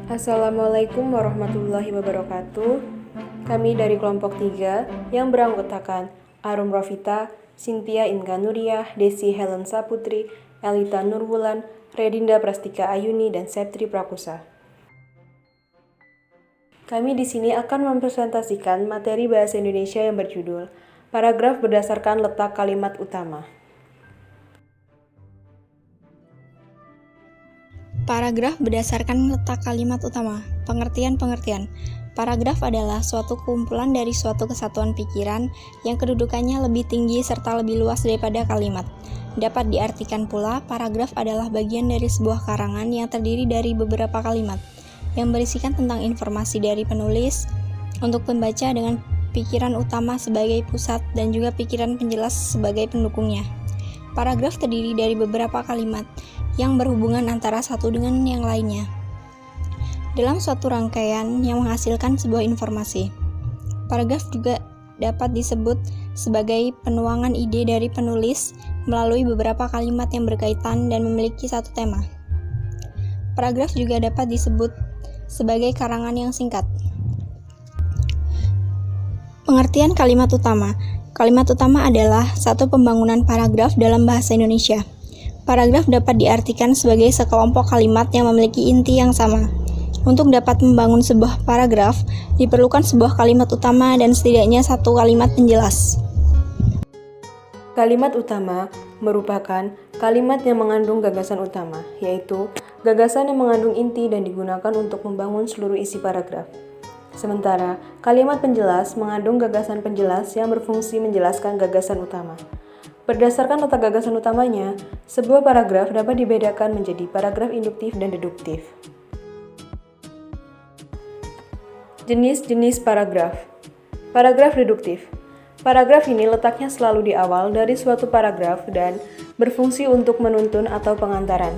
Assalamualaikum warahmatullahi wabarakatuh. Kami dari kelompok 3 yang beranggotakan Arum Rofita, Cynthia Inga Nuriyah, Desi Helen Saputri, Elita Nurwulan, Redinda Prastika Ayuni, dan Septri Prakusa. Kami di sini akan mempresentasikan materi bahasa Indonesia yang berjudul Paragraf berdasarkan letak kalimat utama. Paragraf berdasarkan letak kalimat utama. Pengertian. Paragraf adalah suatu kumpulan dari suatu kesatuan pikiran yang kedudukannya lebih tinggi serta lebih luas daripada kalimat. Dapat diartikan pula, paragraf adalah bagian dari sebuah karangan yang terdiri dari beberapa kalimat yang berisikan tentang informasi dari penulis untuk pembaca dengan pikiran utama sebagai pusat dan juga pikiran penjelas sebagai pendukungnya. Paragraf terdiri dari beberapa kalimat yang berhubungan antara satu dengan yang lainnya dalam suatu rangkaian yang menghasilkan sebuah informasi. Paragraf juga dapat disebut sebagai penuangan ide dari penulis melalui beberapa kalimat yang berkaitan dan memiliki satu tema. Paragraf juga dapat disebut sebagai karangan yang singkat. Pengertian kalimat utama. Kalimat utama adalah satu pembangunan paragraf dalam bahasa Indonesia. Paragraf dapat diartikan sebagai sekelompok kalimat yang memiliki inti yang sama. Untuk dapat membangun sebuah paragraf, diperlukan sebuah kalimat utama dan setidaknya satu kalimat penjelas. Kalimat utama merupakan kalimat yang mengandung gagasan utama, yaitu gagasan yang mengandung inti dan digunakan untuk membangun seluruh isi paragraf. Sementara, kalimat penjelas mengandung gagasan penjelas yang berfungsi menjelaskan gagasan utama. Berdasarkan letak gagasan utamanya, sebuah paragraf dapat dibedakan menjadi paragraf induktif dan deduktif. Jenis-jenis paragraf. Paragraf deduktif. Paragraf ini letaknya selalu di awal dari suatu paragraf dan berfungsi untuk menuntun atau pengantaran.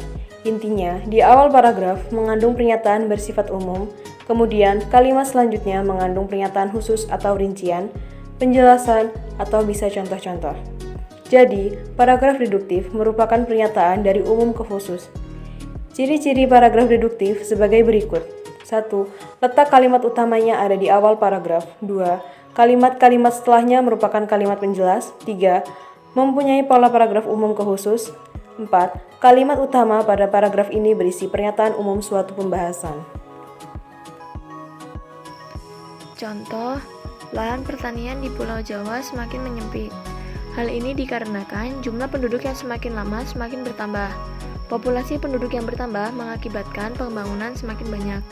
Intinya, di awal paragraf mengandung pernyataan bersifat umum, kemudian kalimat selanjutnya mengandung pernyataan khusus atau rincian, penjelasan, atau bisa contoh-contoh. Jadi, paragraf deduktif merupakan pernyataan dari umum ke khusus. Ciri-ciri paragraf deduktif sebagai berikut. 1. Letak kalimat utamanya ada di awal paragraf. 2. Kalimat-kalimat setelahnya merupakan kalimat penjelas. 3. Mempunyai pola paragraf umum ke khusus. 4. Kalimat utama pada paragraf ini berisi pernyataan umum suatu pembahasan. Contoh, lahan pertanian di Pulau Jawa semakin menyempit. Hal ini dikarenakan jumlah penduduk yang semakin lama semakin bertambah. Populasi penduduk yang bertambah mengakibatkan pembangunan semakin banyak.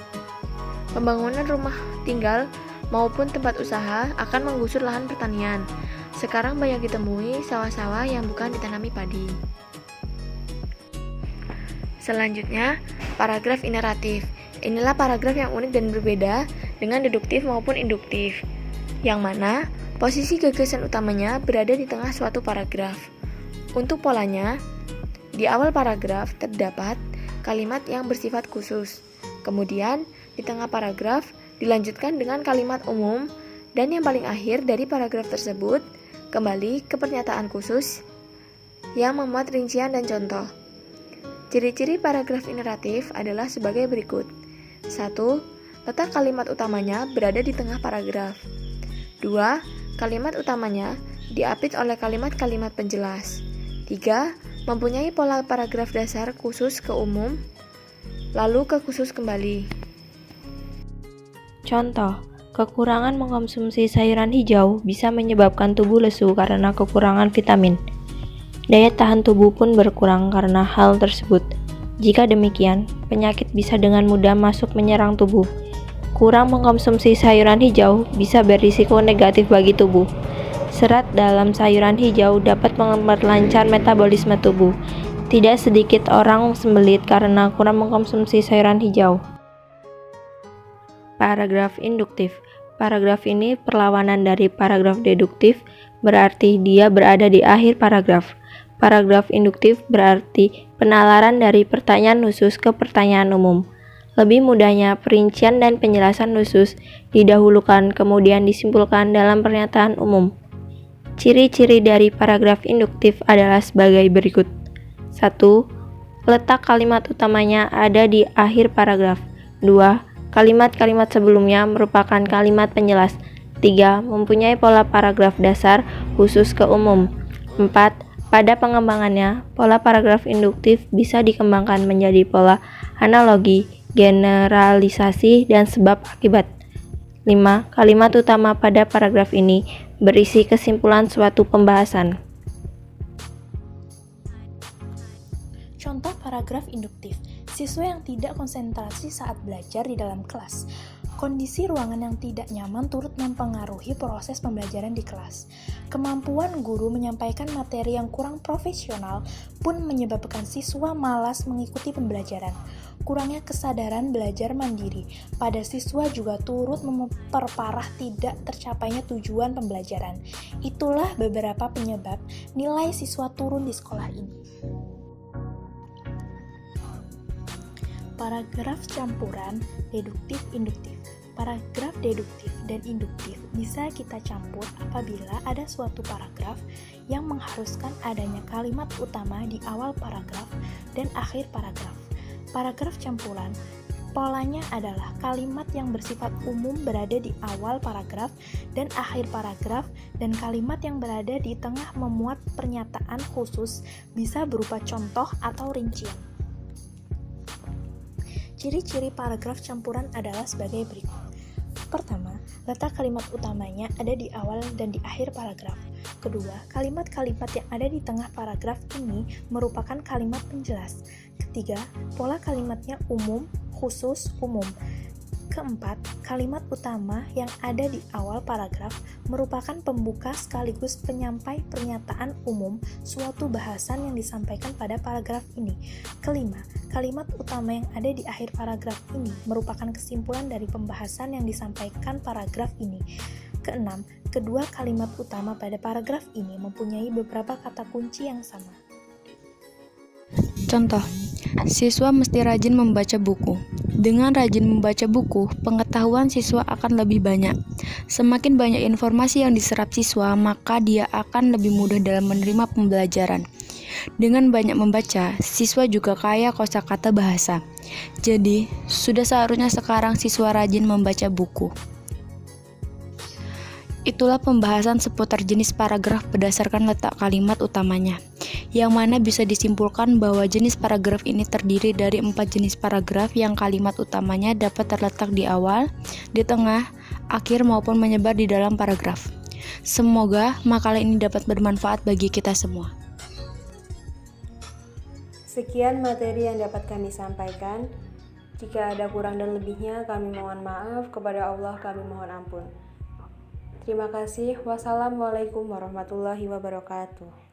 Pembangunan rumah tinggal maupun tempat usaha akan menggusur lahan pertanian. Sekarang banyak ditemui sawah-sawah yang bukan ditanami padi. Selanjutnya, paragraf ineratif. Inilah paragraf yang unik dan berbeda dengan deduktif maupun induktif, yang mana posisi gagasan utamanya berada di tengah suatu paragraf. Untuk polanya, di awal paragraf terdapat kalimat yang bersifat khusus. Kemudian, di tengah paragraf dilanjutkan dengan kalimat umum, dan yang paling akhir dari paragraf tersebut kembali ke pernyataan khusus yang memuat rincian dan contoh. Ciri-ciri paragraf ineratif adalah sebagai berikut. 1. Letak kalimat utamanya berada di tengah paragraf. 2. Kalimat utamanya diapit oleh kalimat-kalimat penjelas. 3. Mempunyai pola paragraf dasar khusus ke umum, lalu ke khusus kembali. Contoh, kekurangan mengkonsumsi sayuran hijau bisa menyebabkan tubuh lesu karena kekurangan vitamin. Daya tahan tubuh pun berkurang karena hal tersebut. Jika demikian, penyakit bisa dengan mudah masuk menyerang tubuh. Kurang mengkonsumsi sayuran hijau bisa berisiko negatif bagi tubuh. Serat dalam sayuran hijau dapat memperlancar metabolisme tubuh. Tidak sedikit orang sembelit karena kurang mengkonsumsi sayuran hijau. Paragraf induktif. Paragraf ini perlawanan dari paragraf deduktif, berarti dia berada di akhir paragraf. Paragraf induktif berarti penalaran dari pertanyaan khusus ke pertanyaan umum. Lebih mudahnya, perincian dan penjelasan khusus didahulukan kemudian disimpulkan dalam pernyataan umum. Ciri-ciri dari paragraf induktif adalah sebagai berikut. 1. Letak kalimat utamanya ada di akhir paragraf. 2. Kalimat-kalimat sebelumnya merupakan kalimat penjelas. 3. Mempunyai pola paragraf dasar khusus ke umum. 4. Pada pengembangannya, pola paragraf induktif bisa dikembangkan menjadi pola analogi, generalisasi, dan sebab akibat. 5. Kalimat utama pada paragraf ini berisi kesimpulan suatu pembahasan. Contoh paragraf induktif, siswa yang tidak konsentrasi saat belajar di dalam kelas. Kondisi ruangan yang tidak nyaman turut mempengaruhi proses pembelajaran di kelas. Kemampuan guru menyampaikan materi yang kurang profesional pun menyebabkan siswa malas mengikuti pembelajaran. Kurangnya kesadaran belajar mandiri pada siswa juga turut memperparah tidak tercapainya tujuan pembelajaran. Itulah beberapa penyebab nilai siswa turun di sekolah ini. Paragraf campuran deduktif-induktif. Paragraf deduktif dan induktif bisa kita campur apabila ada suatu paragraf yang mengharuskan adanya kalimat utama di awal paragraf dan akhir paragraf. Paragraf campuran polanya adalah kalimat yang bersifat umum berada di awal paragraf dan akhir paragraf, dan kalimat yang berada di tengah memuat pernyataan khusus bisa berupa contoh atau rincian. Ciri-ciri paragraf campuran adalah sebagai berikut. Pertama, letak kalimat utamanya ada di awal dan di akhir paragraf. Kedua, kalimat-kalimat yang ada di tengah paragraf ini merupakan kalimat penjelas. Ketiga, pola kalimatnya umum, khusus, umum. Keempat, kalimat utama yang ada di awal paragraf merupakan pembuka sekaligus penyampai pernyataan umum suatu bahasan yang disampaikan pada paragraf ini. Kelima, kalimat utama yang ada di akhir paragraf ini merupakan kesimpulan dari pembahasan yang disampaikan paragraf ini. Keenam, kedua kalimat utama pada paragraf ini mempunyai beberapa kata kunci yang sama. Contoh, siswa mesti rajin membaca buku. Dengan rajin membaca buku, pengetahuan siswa akan lebih banyak. Semakin banyak informasi yang diserap siswa, maka dia akan lebih mudah dalam menerima pembelajaran. Dengan banyak membaca, siswa juga kaya kosakata bahasa. Jadi, sudah seharusnya sekarang siswa rajin membaca buku. Itulah pembahasan seputar jenis paragraf berdasarkan letak kalimat utamanya, yang mana bisa disimpulkan bahwa jenis paragraf ini terdiri dari 4 jenis paragraf yang kalimat utamanya dapat terletak di awal, di tengah, akhir maupun menyebar di dalam paragraf. Semoga makalah ini dapat bermanfaat bagi kita semua. Sekian materi yang dapat kami sampaikan. Jika ada kurang dan lebihnya, kami mohon maaf. Kepada Allah kami mohon ampun. Terima kasih. Wassalamualaikum warahmatullahi wabarakatuh.